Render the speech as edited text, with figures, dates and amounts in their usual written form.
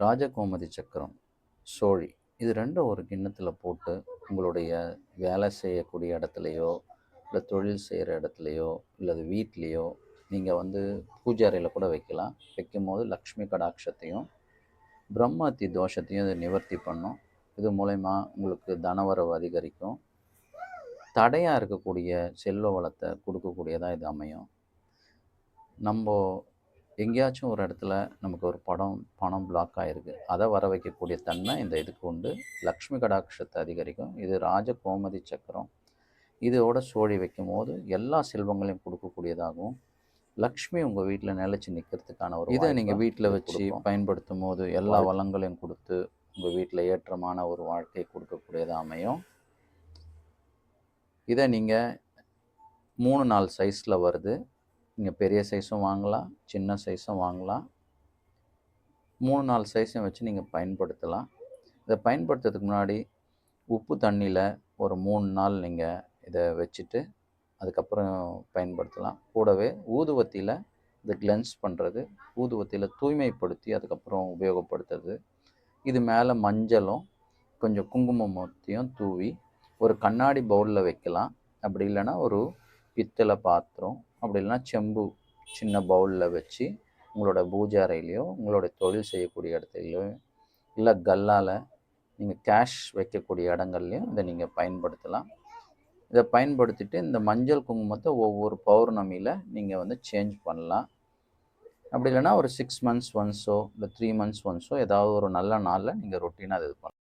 ராஜகோமதி சக்கரம், சோழி இது ரெண்டும் ஒரு கிண்ணத்தில் போட்டு உங்களுடைய வேலை செய்யக்கூடிய இடத்துலையோ இல்லை தொழில் செய்கிற இடத்துலையோ இல்லை வீட்லேயோ நீங்கள் பூஜை அறையில் கூட வைக்கலாம். வைக்கும்போது லக்ஷ்மி கடாட்சத்தையும் பிரம்மத்தி தோஷத்தையும் இது நிவர்த்தி பண்ணும். இது மூலயமா உங்களுக்கு தனவரவு அதிகரிக்கும். தடையாக இருக்கக்கூடிய செல்வ வளத்தை கொடுக்கக்கூடியதாக இது அமையும். நம்ம எங்கேயாச்சும் ஒரு இடத்துல நமக்கு ஒரு பணம் பிளாக் ஆகிருக்கு, அதை வர வைக்கக்கூடிய தன்மை இந்த இதுக்கு உண்டு. லக்ஷ்மி கடாட்சத்தை அதிகரிக்கும். இது ராஜகோமதி சக்கரம். இதோட சோழி வைக்கும் போது எல்லா செல்வங்களையும் கொடுக்கக்கூடியதாகவும் லக்ஷ்மி உங்கள் வீட்டில் நிலைச்சி நிற்கிறதுக்கான ஒரு இதை நீங்கள் வீட்டில் வச்சு பயன்படுத்தும் போது எல்லா வளங்களையும் கொடுத்து உங்கள் வீட்டில் ஏற்றமான ஒரு வாழ்க்கை கொடுக்கக்கூடியதாக அமையும். இதை நீங்கள் 3-4 சைஸில் வருது. நீங்கள் பெரிய சைஸும் வாங்கலாம், சின்ன சைஸும் வாங்கலாம். 3-4 சைஸையும் வச்சு நீங்கள் பயன்படுத்தலாம். இதை பயன்படுத்துறதுக்கு முன்னாடி உப்பு தண்ணியில் ஒரு 3 நாள் நீங்கள் இதை வச்சுட்டு அதுக்கப்புறம் பயன்படுத்தலாம். கூடவே ஊதுவத்தியில் இதை கிளென்ஸ் பண்ணுறது, ஊதுவத்தியில் தூய்மைப்படுத்தி அதுக்கப்புறம் உபயோகப்படுத்துறது. இது மேலே மஞ்சளும் கொஞ்சம் குங்குமத்தையும் தூவி ஒரு கண்ணாடி பவுலில் வைக்கலாம். அப்படி இல்லைன்னா ஒரு பித்தளை பாத்திரம், அப்படி இல்லைன்னா செம்பு சின்ன பவுலில் வச்சு உங்களோட பூஜை அறையிலையோ உங்களோட தொழில் செய்யக்கூடிய இடத்துலையோ இல்லை கல்லால் நீங்கள் கேஷ் வைக்கக்கூடிய இடங்கள்லையும் இதை நீங்கள் பயன்படுத்தலாம். இதை பயன்படுத்திட்டு இந்த மஞ்சள் குங்குமத்தை ஒவ்வொரு பௌர்ணமியில் நீங்கள் சேஞ்ச் பண்ணலாம். அப்படி இல்லைன்னா ஒரு 6 months ஒன்ஸோ இல்லை 3 months ஒன்ஸோ ஏதாவது ஒரு நல்ல நாளில் நீங்கள் ரொட்டீனாக இது பண்ணலாம்.